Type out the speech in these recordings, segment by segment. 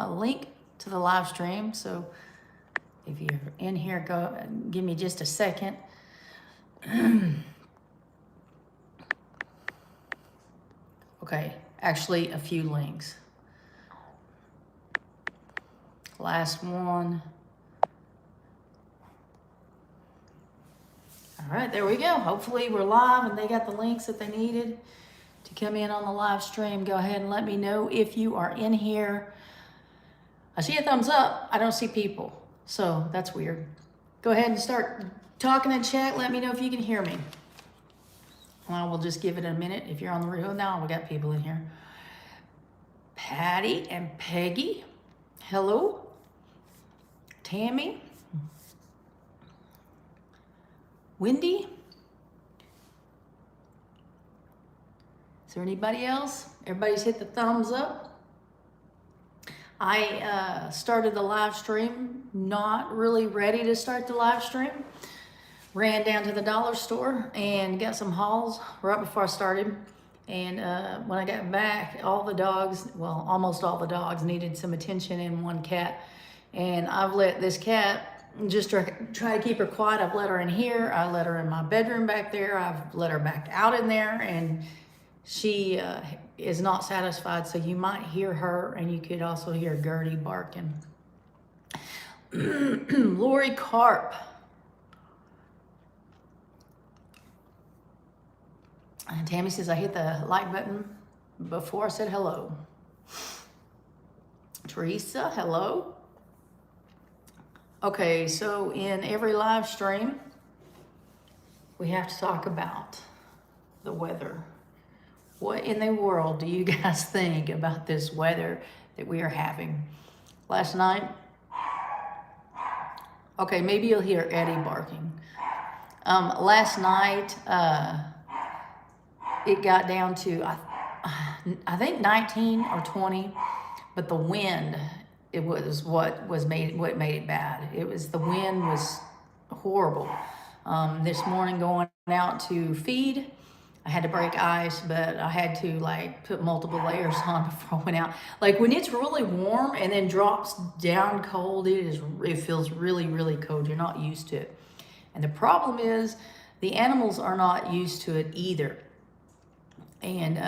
a link to the live stream. So if you're in here, go give me just a second. Okay, actually a few links. Last one. All right, there we go. Hopefully we're live and they got the links that they needed to come in on the live stream. Go ahead and let me know if you are in here. I see a thumbs up. I don't see people, so that's weird. Go ahead and start talking in chat. Let me know if you can hear me. Well, we'll just give it a minute. If you're on the radio now, we got people in here. Patty and Peggy. Hello. Tammy. Wendy. Is there anybody else? Everybody's hit the thumbs up. I started the live stream, not really ready to start the live stream. Ran down to the dollar store and got some hauls right before I started. And when I got back, all the dogs, well, almost all the dogs needed some attention and one cat. And I've let this cat just try to keep her quiet. I've let her in here. I let her in my bedroom back there. I've let her back out in there. And she is not satisfied. So you might hear her, and you could also hear Gertie barking. Lorie Carp. And Tammy says, I hit the like button before I said hello. Teresa, hello. Okay, so in every live stream, we have to talk about the weather. What in the world do you guys think about this weather that we are having? Last night, okay, maybe you'll hear Eddie barking. Last night, it got down to, I think 19 or 20, but the wind, it was what made it bad. It was, the wind was horrible. This morning going out to feed, I had to break ice, but I had to like put multiple layers on before I went out. Like when it's really warm and then drops down cold, it feels really, really cold. You're not used to it. And the problem is the animals are not used to it either. And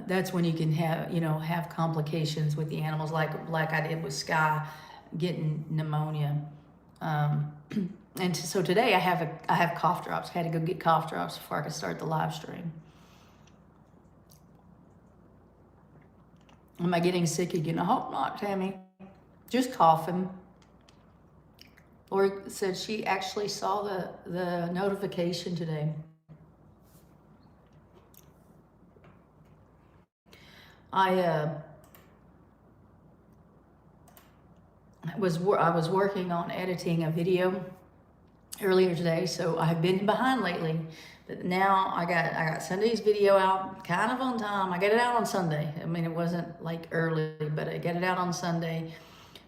that's when you can have complications with the animals, like I did with Sky getting pneumonia. And so today I have cough drops. I had to go get cough drops before I could start the live stream. Am I getting sick again? I hope not, Tammy. Just coughing. Lorie said she actually saw the notification today. I was working on editing a video earlier today, so I've been behind lately. But now I got Sunday's video out kind of on time. I got it out on Sunday. I mean, it wasn't like early, but I got it out on Sunday.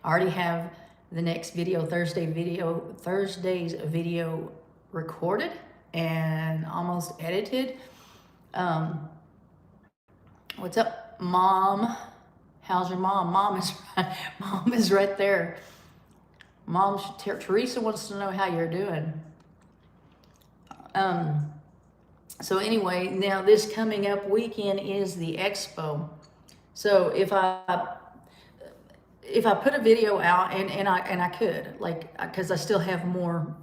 I already have the next video, Thursday's video recorded and almost edited. What's up, Mom? How's your mom? Mom is right there. Mom, Teresa wants to know how you're doing. So anyway, now this coming up weekend is the expo. So if I put a video out, and I could, like, because I still have more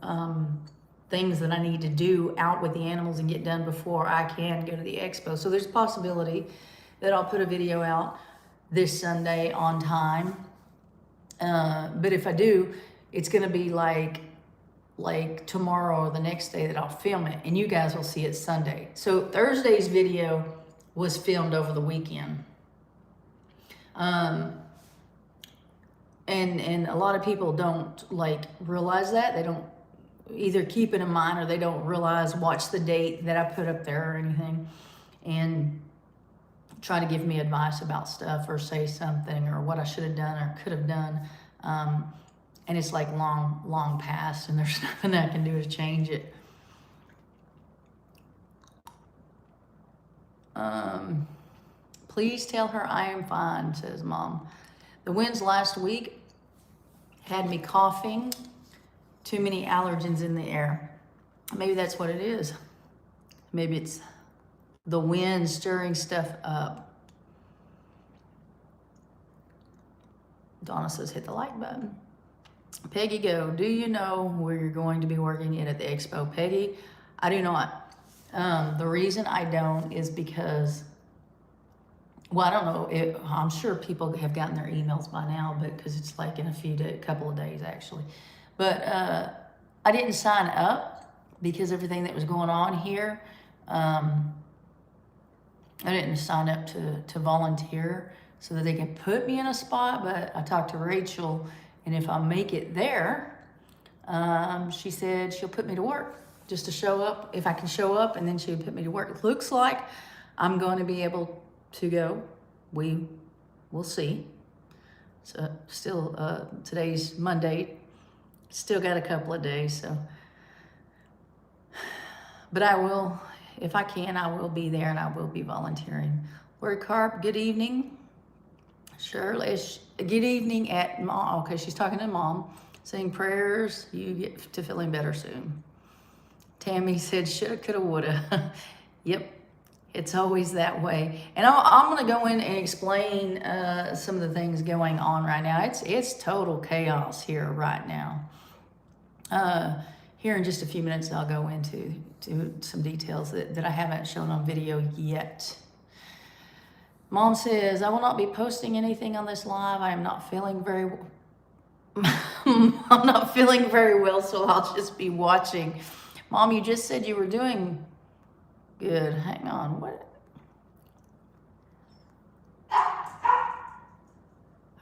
things that I need to do out with the animals and get done before I can go to the expo. So there's a possibility that I'll put a video out this Sunday on time. But if I do, it's gonna be like tomorrow or the next day that I'll film it, and you guys will see it Sunday. So Thursday's video was filmed over the weekend. And a lot of people don't realize that. They don't either keep it in mind, or they don't watch the date that I put up there or anything, and try to give me advice about stuff or say something or what I should have done or could have done. And it's like long past, and there's nothing I can do to change it. Please tell her I am fine, says Mom. The winds last week had me coughing, too many allergens in the air. Maybe that's what it is. Maybe it's the wind stirring stuff up. Donna says, hit the like button. Peggy Go, do you know where you're going to be working at the expo? Peggy, I do not. The reason I don't is because, well, I don't know. I'm sure people have gotten their emails by now, but because it's like in a couple of days actually. But I didn't sign up because everything that was going on here. I didn't sign up to volunteer so that they can put me in a spot. But I talked to Rachel, and if I make it there, she said she'll put me to work just to show up. If I can show up, and then she would put me to work. It looks like I'm going to be able to go. We will see. So still, today's Monday. Still got a couple of days, so. But I will, if I can, I will be there and I will be volunteering. Lorie Carp, good evening. Shirley, good evening at Mom. Okay, she's talking to Mom. Saying prayers, you get to feeling better soon. Tammy said, shoulda, coulda, woulda. Yep, it's always that way. And I'm gonna go in and explain some of the things going on right now. It's total chaos here right now. Here in just a few minutes, I'll go into some details that I haven't shown on video yet. Mom says, I will not be posting anything on this live. I am not feeling very I'm not feeling very well, so I'll just be watching. Mom, you just said you were doing good. Hang on, what? I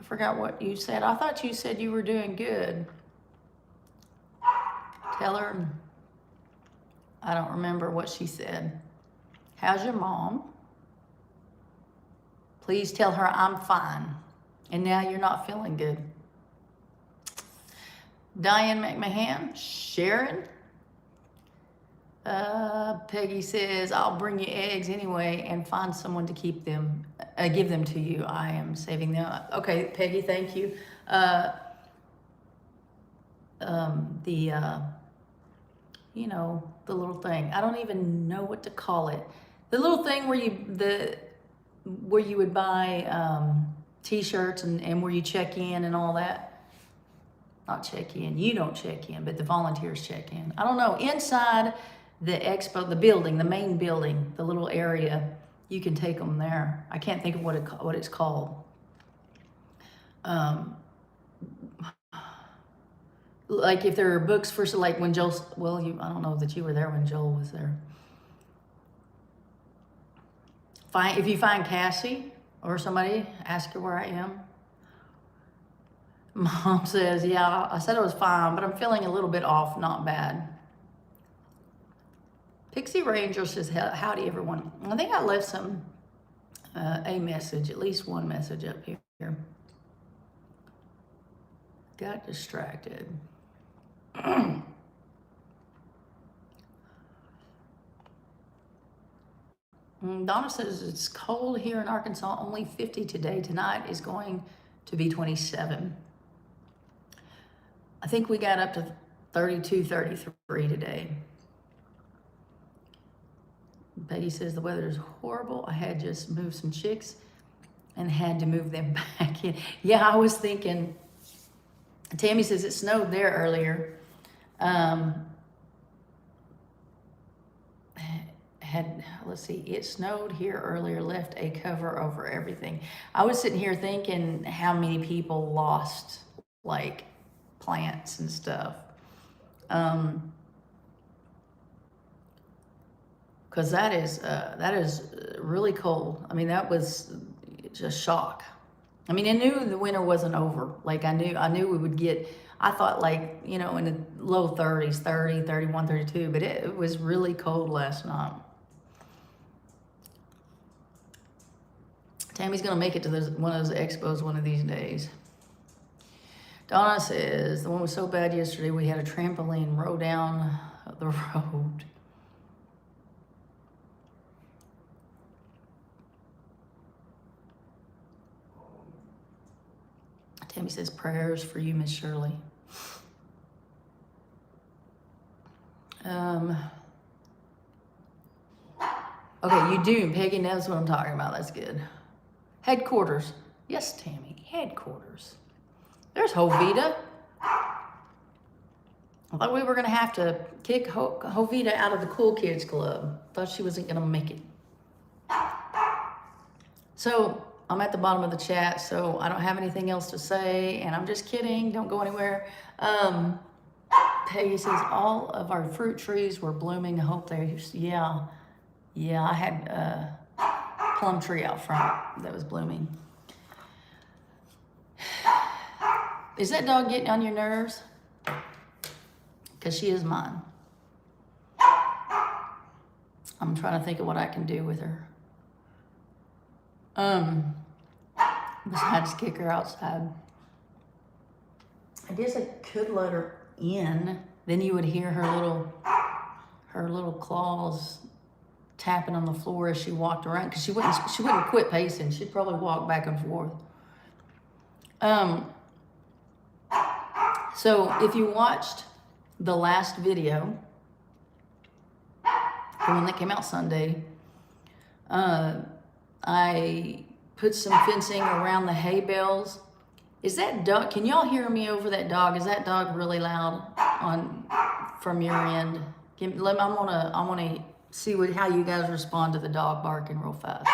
forgot what you said. I thought you said you were doing good. Tell her, I don't remember what she said. How's your mom? Please tell her I'm fine. And now you're not feeling good. Diane McMahon, Sharon. Peggy says, I'll bring you eggs anyway and find someone to keep them, give them to you. I am saving them. Okay, Peggy, thank you. You know, the little thing. I don't even know what to call it. The little thing where you would buy t-shirts and where you check in and all that. Not check in, you don't check in, but the volunteers check in. I don't know, inside the expo, the building, the main building, the little area, you can take them there. I can't think of what it's called. Like if there are books for, like when Joel, well, I don't know that you were there when Joel was there. If you find Cassie or somebody, ask her where I am. Mom says, yeah, I said it was fine, but I'm feeling a little bit off, not bad. Pixie Ranger says, howdy everyone. I think I left a message, at least one message up here. Got distracted. Donna says it's cold here in Arkansas, only 50 today. Tonight is going to be 27. I think we got up to 32, 33 today. Peggy says the weather is horrible. I had just moved some chicks and had to move them back in. Yeah, I was thinking, Tammy says it snowed there earlier. Let's see, it snowed here earlier, left a cover over everything. I was sitting here thinking how many people lost like plants and stuff. Because that is really cold. I mean, that was just shock. I mean, I knew the winter wasn't over. Like I knew we would get, I thought like, you know, in the low 30s, 30, 31, 32, but it was really cold last night. Tammy's gonna make it to one of those expos one of these days. Donna says, the one was so bad yesterday, we had a trampoline roll down the road. Tammy says prayers for you, Miss Shirley. Okay, you do. Peggy knows what I'm talking about. That's good. Headquarters. Yes, Tammy. Headquarters. There's Jovita. I thought we were going to have to kick Jovita out of the Cool Kids Club. Thought she wasn't going to make it. So, I'm at the bottom of the chat, so I don't have anything else to say, and I'm just kidding. Don't go anywhere. Peggy says all of our fruit trees were blooming. I hope they're, yeah, I had a plum tree out front that was blooming. Is that dog getting on your nerves? Because she is mine. I'm trying to think of what I can do with her. Besides kick her outside. I guess I could let her in. Then you would hear her little claws tapping on the floor as she walked around, because she wouldn't quit pacing. She'd probably walk back and forth. So if you watched the last video, the one that came out Sunday, I put some fencing around the hay bales. Is that dog, can y'all hear me over that dog? Is that dog really loud from your end? I want to see how you guys respond to the dog barking real fast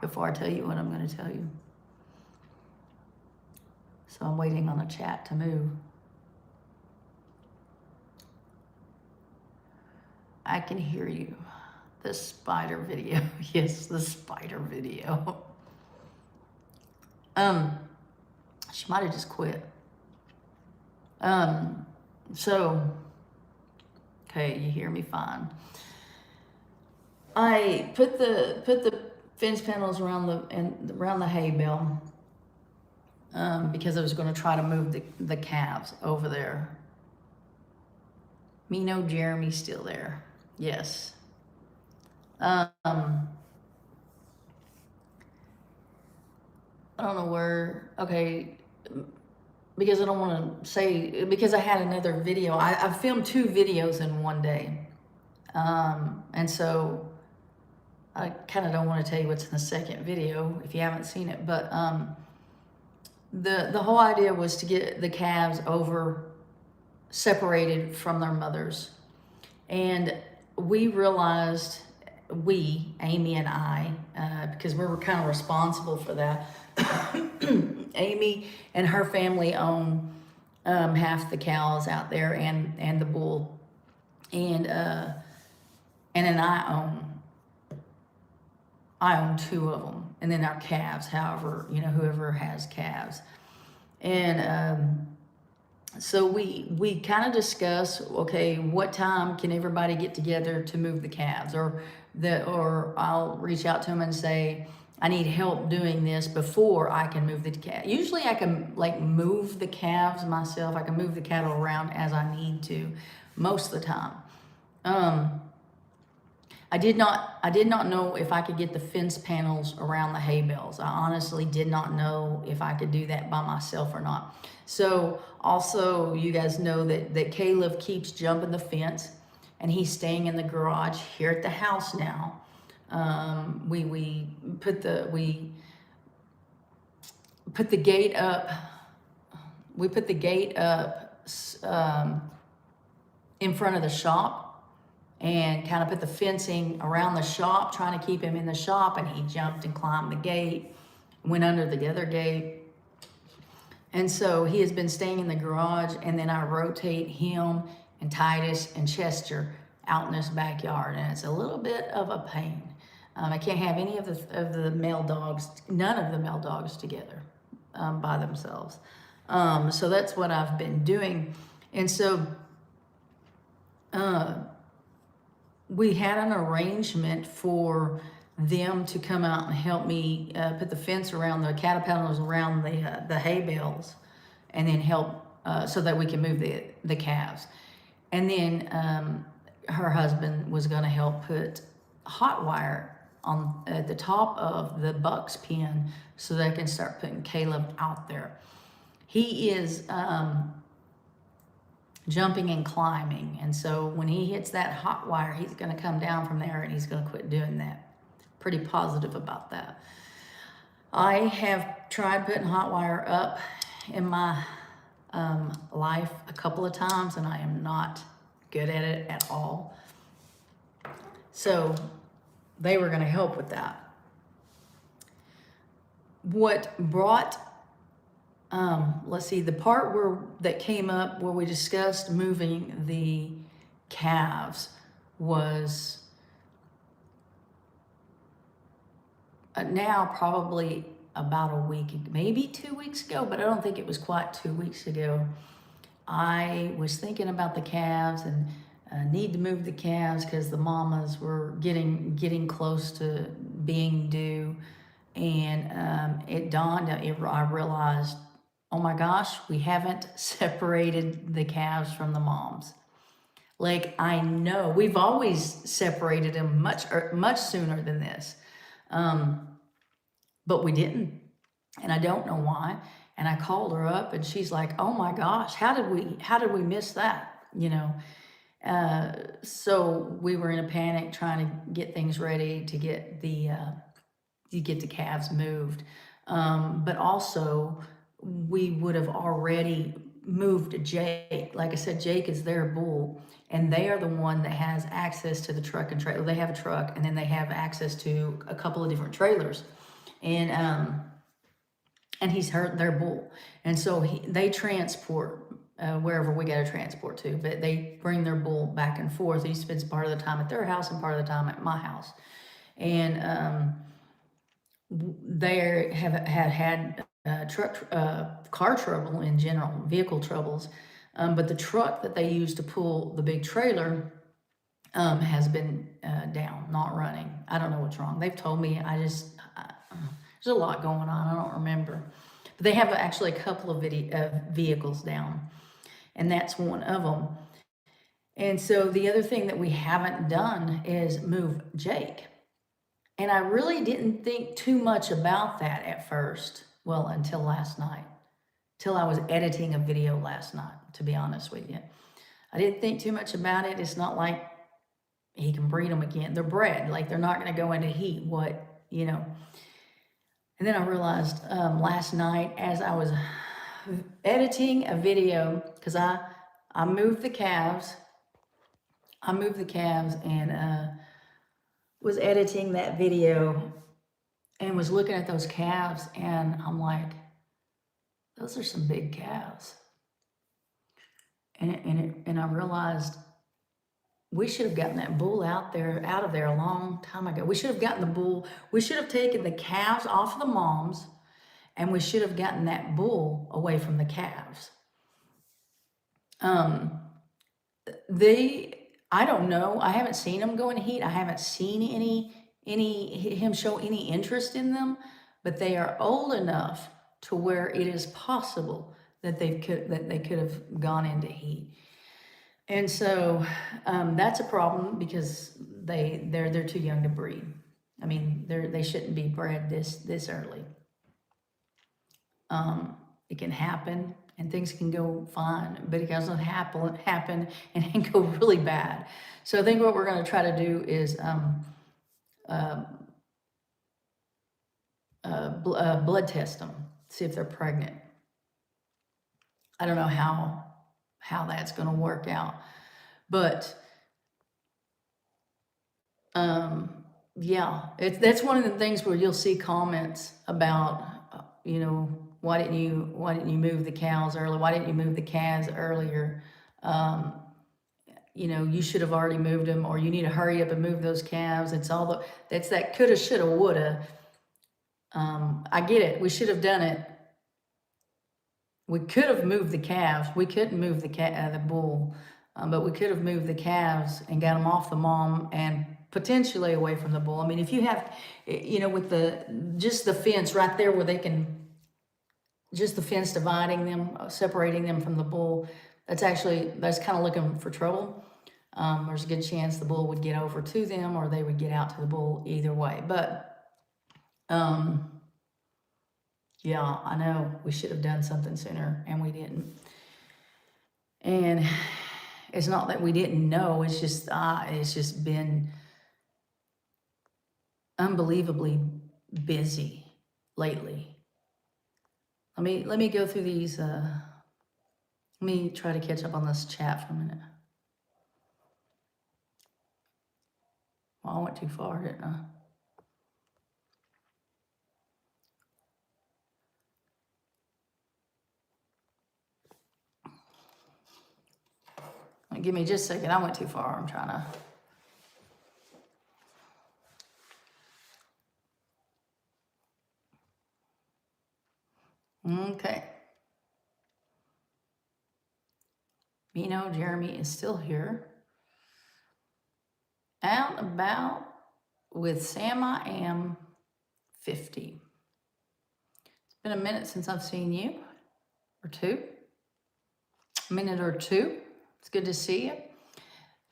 before I tell you what I'm going to tell you. So I'm waiting on the chat to move. I can hear you. The spider video. Yes, the spider video. She might have just quit. So, okay, you hear me fine. I put the fence panels around the hay bale because I was going to try to move the calves over there. Me know Jeremy's still there. Yes. I don't know where, okay, because I don't want to say, because I had another video. I filmed 2 videos in one day. And so I kind of don't want to tell you what's in the second video if you haven't seen it. But the whole idea was to get the calves separated from their mothers. And we realized, Amy and I, because we were kind of responsible for that. Amy and her family own half the cows out there and the bull, and then I own 2 of them, and then our calves, however, whoever has calves. And so we kind of discuss, okay, what time can everybody get together to move the calves, or I'll reach out to them and say, I need help doing this before I can move the calves. Usually I can move the calves myself. I can move the cattle around as I need to most of the time. I did not know if I could get the fence panels around the hay bales. I honestly did not know if I could do that by myself or not. So also you guys know that Caleb keeps jumping the fence, and he's staying in the garage here at the house now. We put the gate up. We put the gate up in front of the shop, and kind of put the fencing around the shop, trying to keep him in the shop. And he jumped and climbed the gate, went under the other gate. And so he has been staying in the garage, and then I rotate him and Titus and Chester out in this backyard, and it's a little bit of a pain. I can't have any of the male dogs, none of the male dogs together by themselves. So that's what I've been doing. And so we had an arrangement for them to come out and help me put the fence around the cattle panels around the hay bales, and then help so that we can move the calves. And then her husband was going to help put hot wire at the top of the buck's pen so they can start putting Caleb out there. he is jumping and climbing. And so when he hits that hot wire, he's going to come down from there and he's going to quit doing that. Pretty positive about that. I have tried putting hot wire up in my life a couple of times, and I am not good at it at all. So they were going to help with that. What brought, let's see, the part that came up where we discussed moving the calves was now probably about a week, maybe 2 weeks ago, but I don't think it was quite 2 weeks ago. I was thinking about the calves and need to move the calves because the mamas were getting close to being due. And it dawned, I realized, oh my gosh, we haven't separated the calves from the moms. Like, I know we've always separated them much sooner than this. But we didn't. And I don't know why. And I called her up and she's like, oh my gosh, how did we miss that? You know? So we were in a panic trying to get things ready to get the calves moved. But also we would have already moved Jake. Like I said, Jake is their bull, and they are the one that has access to the truck and trailer. They have a truck, and then they have access to a couple of different trailers. And he's their bull. And so they transport wherever we got to transport to, but they bring their bull back and forth. He spends part of the time at their house and part of the time at my house. And they have had car trouble in general, vehicle troubles. But the truck that they use to pull the big trailer has been down, not running. I don't know what's wrong. They've told me, there's a lot going on. I don't remember. But they have actually a couple of vehicles down, and that's one of them. And so the other thing that we haven't done is move Jake. And I really didn't think too much about that at first. Well, until last night. Till I was editing a video last night, to be honest with you. I didn't think too much about it. It's not like he can breed them again. They're bred. Like, they're not going to go into heat. You know. And then I realized last night as I was editing a video, because I moved the calves. I moved the calves and was editing that video and was looking at those calves, and I'm like, those are some big calves. And I realized we should have gotten that bull out of there a long time ago. We should have gotten the bull. We should have taken the calves off of the moms, and we should have gotten that bull away from the calves. I don't know. I haven't seen them go in heat. I haven't seen him show any interest in them, but they are old enough to where it is possible that they could have gone into heat. And so that's a problem because they're too young to breed. I mean, they shouldn't be bred this early. It can happen and things can go fine, but it doesn't happen and it can go really bad. So I think what we're going to try to do is blood test them, see if they're pregnant. I don't know how that's going to work out, but yeah, that's one of the things where you'll see comments about, why didn't you move the cows early? Why didn't you move the calves earlier? You should have already moved them, or you need to hurry up and move those calves. That's that coulda, shoulda, woulda. I get it. We should have done it. We could have moved the calves. We couldn't move the bull, but we could have moved the calves and got them off the mom and potentially away from the bull. I mean, if you have, with just the fence right there where they can, just the fence dividing them, separating them from the bull, that's kind of looking for trouble. There's a good chance the bull would get over to them, or they would get out to the bull either way. But Yeah, I know. We should have done something sooner, and we didn't. And it's not that we didn't know. It's just been unbelievably busy lately. Let me go through these. Let me try to catch up on this chat for a minute. Well, I went too far, didn't I? Give me just a second. I went too far. I'm trying to. Okay. Mino, Jeremy is still here. Out and about with Sam, I am 50. It's been a minute since I've seen you, or two. A minute or two. It's good to see you.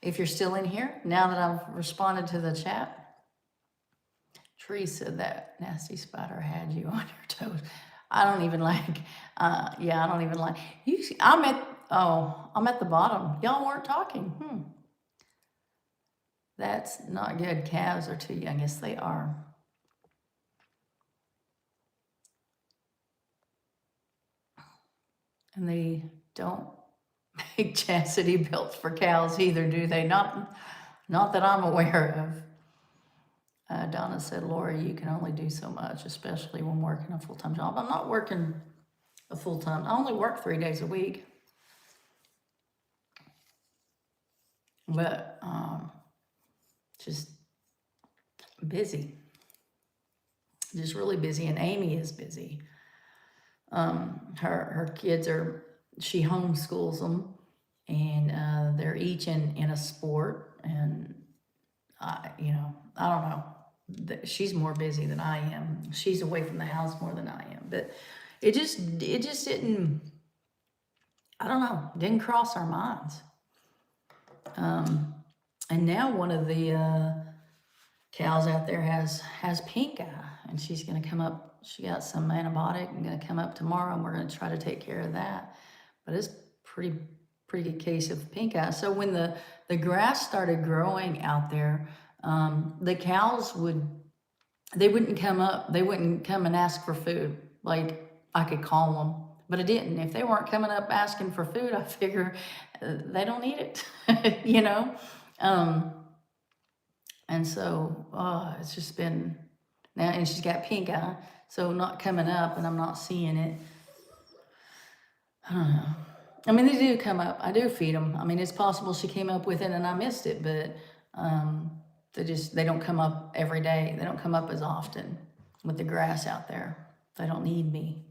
If you're still in here, now that I've responded to the chat, Tree said that nasty spider had you on your toes. I don't even like, yeah, I don't even like, I'm at the bottom. Y'all weren't talking. That's not good. Calves are too young. Yes, they are. And they don't make chastity belts for cows either, do they? Not that I'm aware of. Donna said, Lorie, you can only do so much, especially when working a full-time job. I'm not working a full-time. I only work 3 days a week. But just busy. Just really busy. And Amy is busy. Her kids she homeschools them, and they're each in a sport. And I don't know. She's more busy than I am. She's away from the house more than I am. But it just didn't, I don't know, didn't cross our minds. And now one of the cows out there has pink eye, and she's going to come up. She got some antibiotic and going to come up tomorrow, and we're going to try to take care of that. But it's pretty good case of pink eye. So when the grass started growing out there, the cows wouldn't come up. They wouldn't come and ask for food. Like I could call them, but I didn't. If they weren't coming up asking for food, I figure they don't need it, And so it's just been now, and she's got pink eye, so not coming up, and I'm not seeing it. I don't know. I mean, they do come up. I do feed them. I mean, it's possible she came up with it and I missed it, but they don't come up every day. They don't come up as often with the grass out there. They don't need me.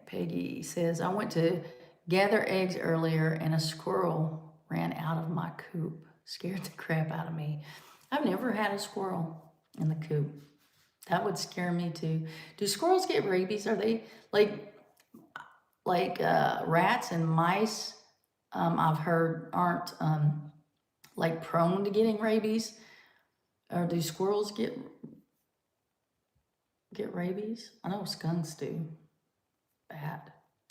Peggy says, I went to gather eggs earlier and a squirrel ran out of my coop. Scared the crap out of me. I've never had a squirrel in the coop. That would scare me too. Do squirrels get rabies? Are they like rats and mice? I've heard aren't like prone to getting rabies. Or do squirrels get rabies? I know skunks do. Bad.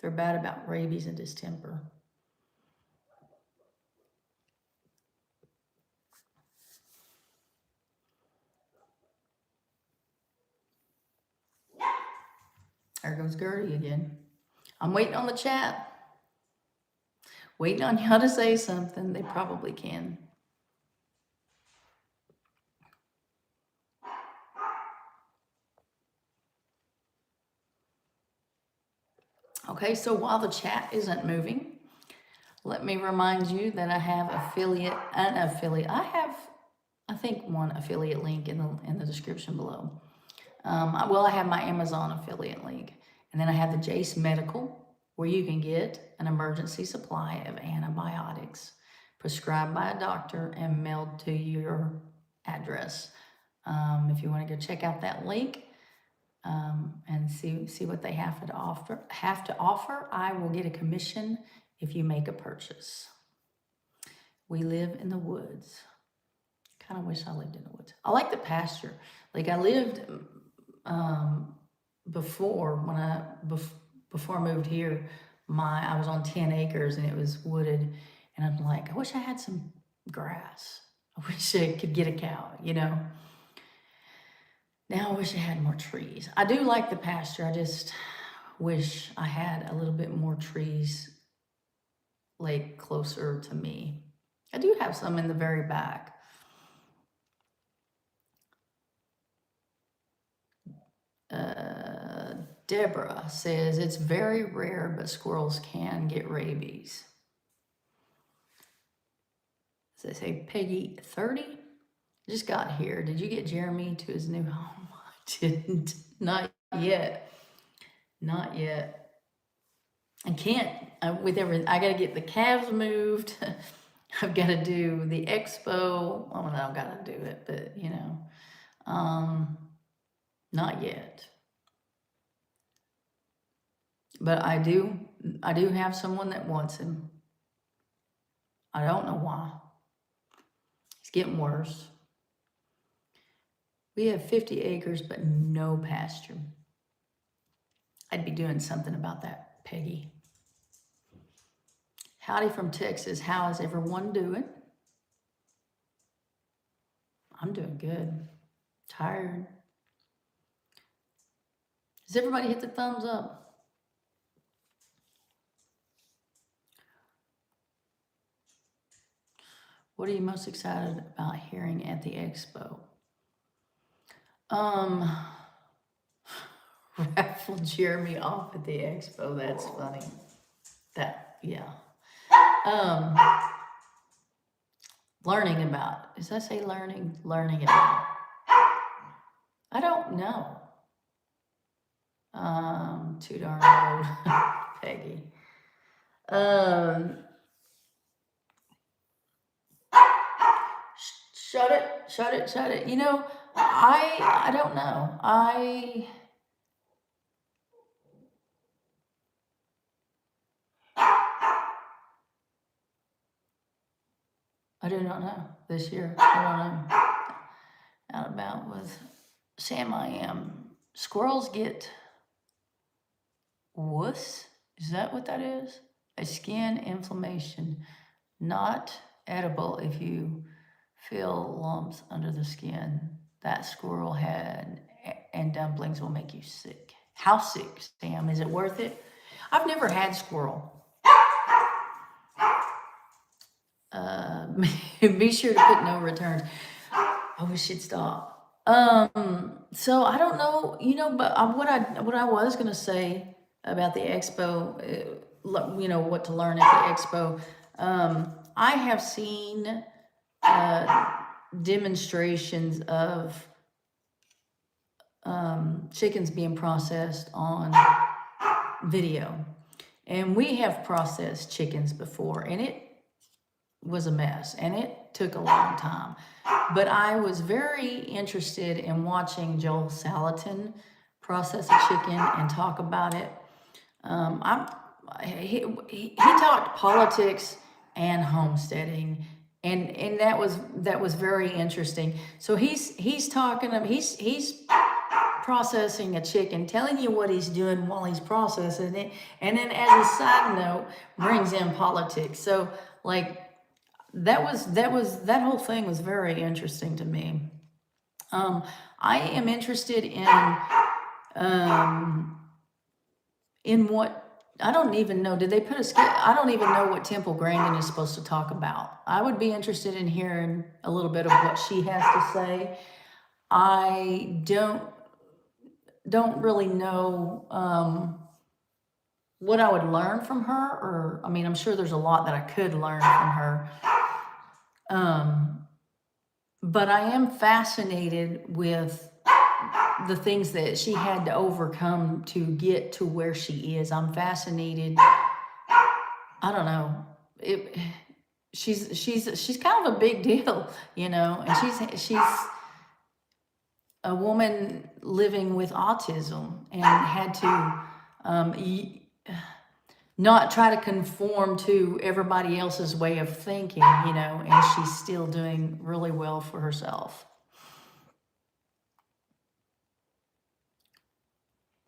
They're bad about rabies and distemper. There goes Gertie again. I'm waiting on the chat. Waiting on y'all to say something. They probably can. Okay, so while the chat isn't moving, let me remind you that I have I have, I think, one affiliate link in the description below. I have my Amazon affiliate link, and then I have the Jace Medical, where you can get an emergency supply of antibiotics prescribed by a doctor and mailed to your address. If you want to go check out that link and see what they have to offer, I will get a commission if you make a purchase. We live in the woods. kind of wish I lived in the woods. I like the pasture. Like I lived before when before I moved here, I was on 10 acres and it was wooded, and I'm like, I wish I had some grass. I wish I could get a cow, you know. Now I wish I had more trees. I do like the pasture. I just wish I had a little bit more trees, like closer to me. I do have some in the very back. Deborah says it's very rare, but squirrels can get rabies. Does they say Peggy 30? Just got here. Did you get Jeremy to his new home? I didn't. Not yet. Not yet. I can't. With everything, I got to get the calves moved. I've got to do the expo. Oh, no, I've got to do it, but you know, not yet. But I do have someone that wants him. I don't know why. It's getting worse. We have 50 acres, but no pasture. I'd be doing something about that, Peggy. Howdy from Texas. How is everyone doing? I'm doing good. Tired. Does everybody hit the thumbs up? What are you most excited about hearing at the expo? Raffle Jeremy off at the expo. That's funny. Yeah. Learning about. Does that say learning? Learning about. I don't know. Too darn old, Peggy. Shut it. You know, I don't know. I do not know this year. I don't know. Out about with Sam I am. Squirrels get wuss? Is that what that is? A skin inflammation. Not edible if you feel lumps under the skin. That squirrel head and dumplings will make you sick. How sick, Sam? Is it worth it? I've never had squirrel. Be sure to put no returns. I wish it'd stop. So I don't know, you know, but what I was gonna say about the expo, you know, what to learn at the expo. I have seen demonstrations of chickens being processed on video, and we have processed chickens before, and it was a mess, and it took a long time. But I was very interested in watching Joel Salatin process a chicken and talk about it. He talked politics and homesteading, and that was very interesting. So he's processing a chicken, telling you what he's doing while he's processing it, and then as a side note brings in politics. So like that whole thing was very interesting to me. I am interested in what, I don't even know, did they put I don't even know what Temple Grandin is supposed to talk about. I would be interested in hearing a little bit of what she has to say. I don't really know what I would learn from her, or, I mean, I'm sure there's a lot that I could learn from her. But I am fascinated with the things that she had to overcome to get to where she is. I'm fascinated. I don't know. She's kind of a big deal, you know, and she's a woman living with autism and had to not try to conform to everybody else's way of thinking, you know, and she's still doing really well for herself.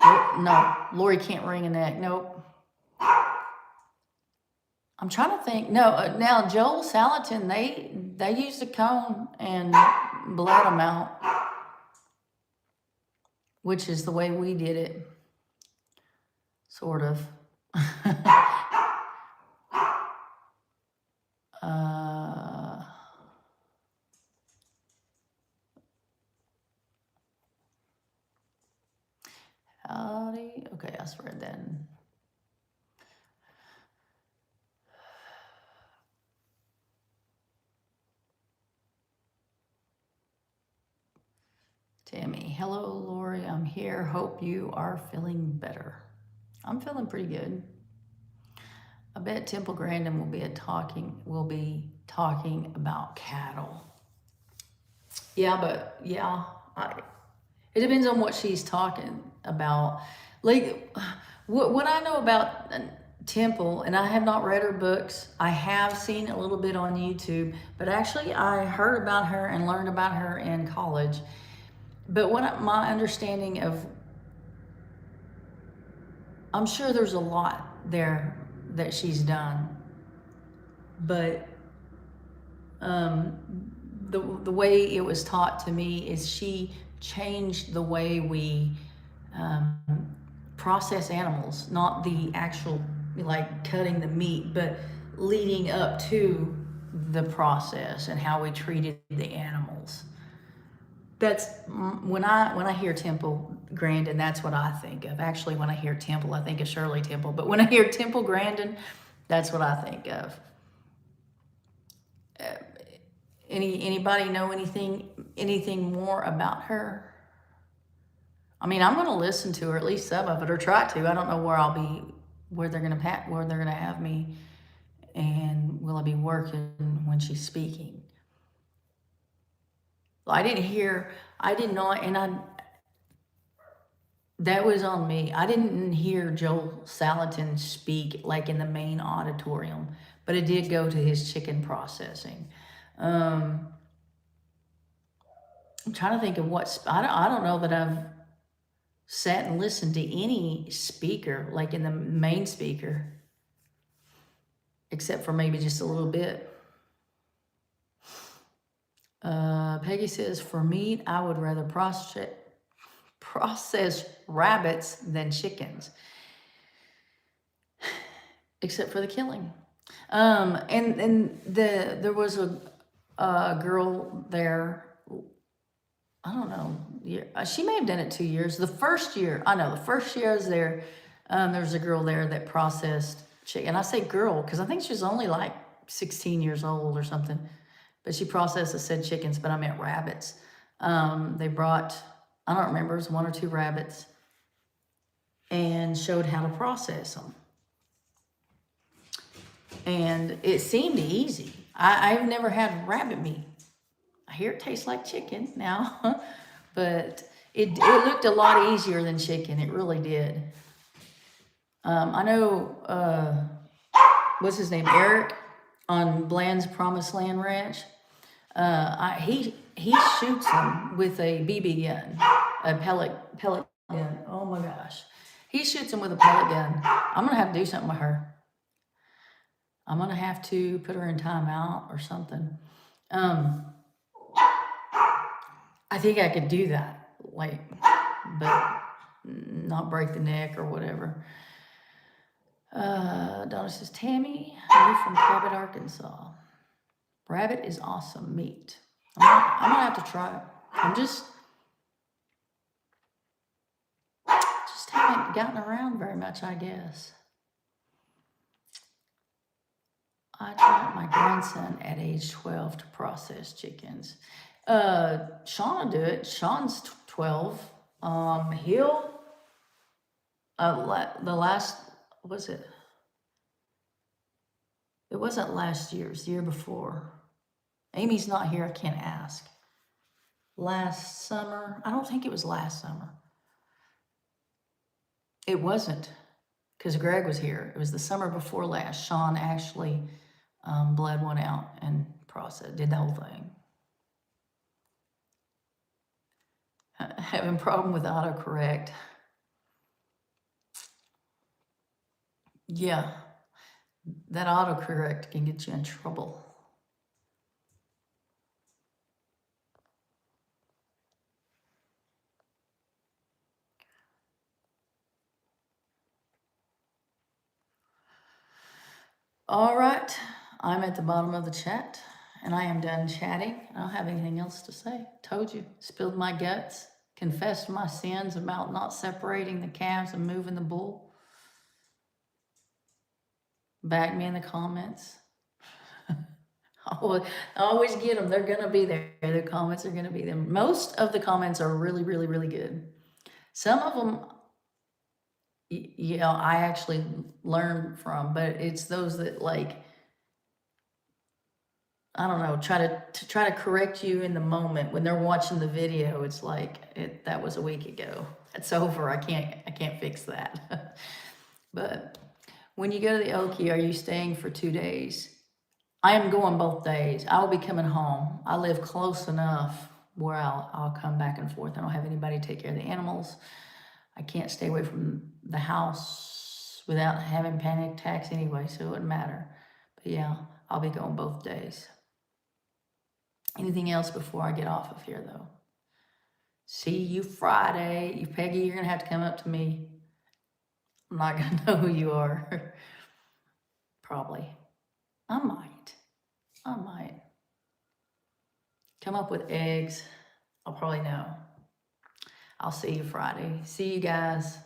No, Lorie can't wring a neck. Nope. I'm trying to think. No, now Joel Salatin, they used a cone and bled them out, which is the way we did it, sort of. Howdy. Okay, I swear then. Tammy, hello, Lorie. I'm here. Hope you are feeling better. I'm feeling pretty good. I bet Temple Grandin will be talking about cattle. Yeah, but yeah, it depends on what she's talking about. Like, what I know about Temple, and I have not read her books. I have seen a little bit on YouTube, but actually I heard about her and learned about her in college. But my understanding of, I'm sure there's a lot there that she's done, but the way it was taught to me is she changed the way we process animals, not the actual like cutting the meat, but leading up to the process and how we treated the animals. That's when I hear Temple Grandin, that's what I think of. Actually, when I hear Temple, I think of Shirley Temple. But when I hear Temple Grandin, that's what I think of. Anybody know anything more about her? I mean, I'm going to listen to her, at least some of it, or try to. I don't know where they're going to have me, and will I be working when she's speaking. I did not, and that was on me. I didn't hear Joel Salatin speak like in the main auditorium, but it did go to his chicken processing. I'm trying to think of I don't know that I've sat and listened to any speaker, like in the main speaker, except for maybe just a little bit. Peggy says, for meat, I would rather process rabbits than chickens, except for the killing. And there was a girl there, I don't know, she may have done it 2 years. The first year I was there, there was a girl there that processed chicken. I say girl because I think she was only like 16 years old or something, but she processed the said chickens, but I meant rabbits. They brought, I don't remember, it was 1 or 2 rabbits, and showed how to process them. And it seemed easy. I've never had rabbit meat. I hear it tastes like chicken now, but it looked a lot easier than chicken. It really did. I know, what's his name, Eric, on Bland's Promised Land Ranch. He shoots them with a BB gun, a pellet gun. Oh my gosh. He shoots them with a pellet gun. I'm going to have to do something with her. I'm going to have to put her in timeout or something. I think I could do that, like, but not break the neck or whatever. Donna says, Tammy, are you from Cabot, Arkansas? Rabbit is awesome meat. I'm gonna have to try it. I'm just haven't gotten around very much, I guess. I taught my grandson at age 12 to process chickens. Sean will do it. Sean's 12. He'll, the last, was it? It wasn't last year, it was the year before. Amy's not here, I can't ask. Last summer, I don't think it was last summer. It wasn't, because Greg was here. It was the summer before last. Sean actually bled one out and processed, did the whole thing. Having problem with autocorrect. Yeah, that autocorrect can get you in trouble. All right, I'm at the bottom of the chat, and I am done chatting. I don't have anything else to say. Told you, spilled my guts, confessed my sins about not separating the calves and moving the bull. Back me in the comments. I always get them. They're going to be there. The comments are going to be there. Most of the comments are really, really, really good. Some of them, you know, I actually learn from, but it's those that, like, I don't know, try to correct you in the moment when they're watching the video. It's like, that was a week ago. It's over. I can't fix that. But when you go to the Okie, are you staying for 2 days? I am going both days. I will be coming home. I live close enough where I'll come back and forth. I don't have anybody to take care of the animals. I can't stay away from the house without having panic attacks anyway, so it wouldn't matter. But yeah, I'll be going both days. Anything else before I get off of here, though? See you Friday. You, Peggy, you're going to have to come up to me. I'm not going to know who you are. Probably. I might. Come up with eggs. I'll probably know. I'll see you Friday. See you guys.